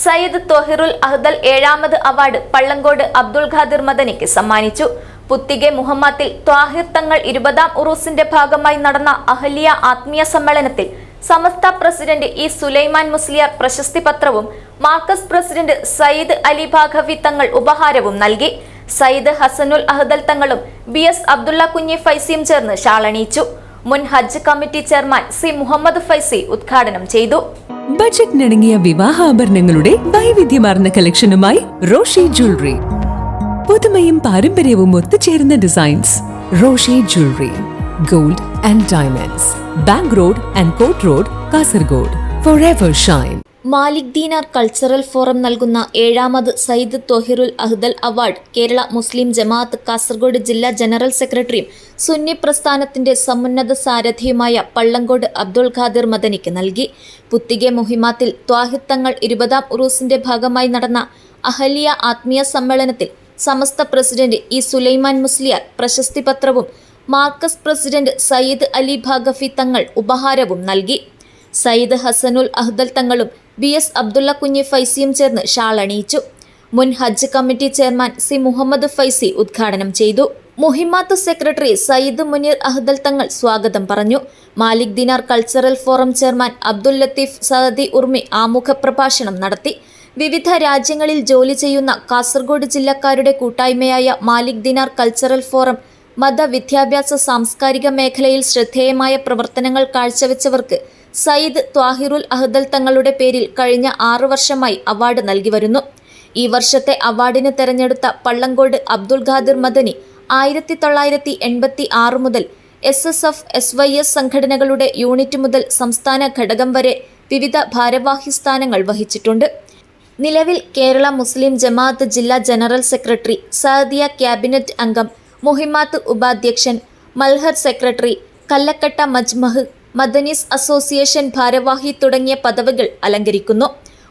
Sayyid Twahirul Ahdal 7ാമത് award Pallankode Abdul Khadir മദനിക്ക് സമ്മാനിച്ചു. പുത്തികെ മുഹമ്മത്തിൽ ത്വാഹിർ തങ്ങൾ 20ാം ഉറൂസിന്റെ ഭാഗമായി നടന്ന അഹലിയ ആത്മീയ സമ്മേളനത്തിൽ സമസ്ത പ്രസിഡന്റ് ഇ സുലൈമാൻ മുസ്ലിയാർ പ്രശസ്തി പത്രവും മാർക്കസ് പ്രസിഡന്റ് സയ്യിദ് അലി ബാഘവി തങ്ങൾ ഉപഹാരവും നൽകി. സയ്യിദ് ഹസനുൽ അഹ്ദൽ തങ്ങളും BS അബ്ദുള്ള കുഞ്ഞി ഫൈസിയും ചേർന്ന് ഷാളണിയിച്ചു. മുൻ ഹജ്ജ് committee chairman C Muhammad Faizi ഉദ്ഘാടനം ചെയ്തു. ബജറ്റിനിണങ്ങിയ വിവാഹാഭരണങ്ങളുടെ വൈവിധ്യമാർന്ന കളക്ഷനുമായി റോഷി ജ്വല്ലറി. പുതുമയും പാരമ്പര്യവും ഒത്തുചേരുന്ന designs. Roshi jewellery, gold and diamonds, bank road and court road, Kasaragod. Forever shine. Malik Dinar cultural forum നൽകുന്ന 7ാമത് സയ്യിദ് ത്വഹിറുൽ അഹ്ദൽ അവാർഡ് കേരള മുസ്ലിം ജമാഅത്ത് കാസർഗോഡ് ജില്ലാ ജനറൽ സെക്രട്ടറിയും സുന്നി പ്രസ്ഥാനത്തിന്റെ സമുന്നത സാരഥിയുമായ പള്ളങ്കോട് അബ്ദുൽ ഖാദിർ മദനിക്ക് നൽകി. പുത്തികെ മുഹിമാത്തിൽ ത്വാഹിർ തങ്ങൾ 20ാം ഉറൂസിന്റെ ഭാഗമായി നടന്ന അഹലിയ ആത്മീയ സമ്മേളനത്തിൽ സമസ്ത പ്രസിഡന്റ് ഇ സുലൈമാൻ മുസ്ലിയാർ പ്രശസ്തി പത്രവും മാർക്കസ് പ്രസിഡന്റ് സയ്യിദ് അലി ബാഘവി തങ്ങൾ ഉപഹാരവും നൽകി. സയ്യിദ് ഹസനുൽ അഹ്ദൽ തങ്ങളും BS അബ്ദുള്ള കുഞ്ഞി ഫൈസിയും ചേർന്ന് ഷാളണിയിച്ചു. മുൻ ഹജ്ജ് committee chairman C Muhammad Faizi ഉദ്ഘാടനം ചെയ്തു. മുഹിമാത്ത് സെക്രട്ടറി സയ്യിദ് മുനീർ അഹ്ദൽ തങ്ങൾ സ്വാഗതം പറഞ്ഞു. Malik Dinar cultural forum chairman Abdul Latheef Saadi Urmi ആമുഖ പ്രഭാഷണം നടത്തി. വിവിധ രാജ്യങ്ങളിൽ ജോലി ചെയ്യുന്ന കാസർഗോഡ് ജില്ലക്കാരുടെ കൂട്ടായ്മയായ മാലിക് ദിനാർ കൾച്ചറൽ ഫോറം മത വിദ്യാഭ്യാസ സാംസ്കാരിക മേഖലയിൽ ശ്രദ്ധേയമായ പ്രവർത്തനങ്ങൾ കാഴ്ചവെച്ചവർക്ക് സയ്യിദ് ത്വാഹിറുൽ അഹ്ദൽ തങ്ങളുടെ പേരിൽ കഴിഞ്ഞ 6 വർഷമായി അവാർഡ് നൽകി വരുന്നു. ഈ വർഷത്തെ അവാർഡിന് തെരഞ്ഞെടുത്ത പള്ളങ്കോട് അബ്ദുൽ ഖാദിർ മദനി 1986 മുതൽ SSF SYS സംഘടനകളുടെ യൂണിറ്റ് മുതൽ സംസ്ഥാന ഘടകം വരെ വിവിധ ഭാരവാഹി സ്ഥാനങ്ങൾ വഹിച്ചിട്ടുണ്ട്. നിലവിൽ കേരള മുസ്ലിം ജമാഅത്ത് ജില്ലാ ജനറൽ സെക്രട്ടറി, സഅദിയ ക്യാബിനറ്റ് അംഗം, മുഹിമാത്ത് ഉപാധ്യക്ഷൻ, മൽഹർ സെക്രട്ടറി, കല്ലക്കട്ട മജ്മഹ്, മദനീസ് അസോസിയേഷൻ ഭാരവാഹി തുടങ്ങിയ പദവികൾ അലങ്കരിക്കുന്നു.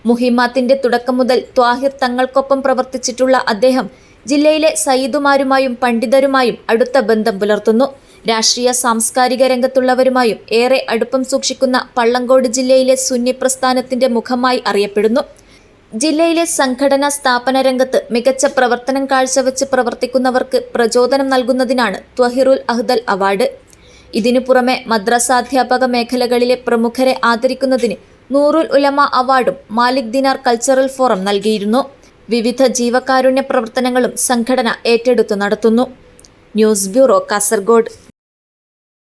മുഹിമാത്തിന്റെ തുടക്കം മുതൽ ത്വാഹിർ തങ്ങൾക്കൊപ്പം പ്രവർത്തിച്ചിട്ടുള്ള അദ്ദേഹം ജില്ലയിലെ സയ്യിദുമാരുമായും പണ്ഡിതരുമായും അടുത്ത ബന്ധം പുലർത്തുന്നു. രാഷ്ട്രീയ സാംസ്കാരിക രംഗത്തുള്ളവരുമായും ഏറെ അടുപ്പം സൂക്ഷിക്കുന്ന പള്ളങ്കോട് ജില്ലയിലെ സുന്നി പ്രസ്ഥാനത്തിന്റെ മുഖമായി അറിയപ്പെടുന്നു. ജില്ലയിലെ സംഘടനാ സ്ഥാപന രംഗത്ത് മികച്ച പ്രവർത്തനം കാഴ്ചവെച്ച് പ്രവർത്തിക്കുന്നവർക്ക് പ്രചോദനം നൽകുന്നതിനാണ് ത്വഹിറുൽ അഹ്ദൽ അവാർഡ്. ഇതിനു പുറമെ മദ്രസാധ്യാപക മേഖലകളിലെ പ്രമുഖരെ ആദരിക്കുന്നതിന് നൂറുൽ ഉലമ അവാർഡും മാലിക് ദിനാർ കൾച്ചറൽ ഫോറം നൽകിയിരുന്നു. വിവിധ ജീവകാരുണ്യ പ്രവർത്തനങ്ങളും സംഘടന ഏറ്റെടുത്തു നടത്തുന്നു. News bureau, Kasaragod.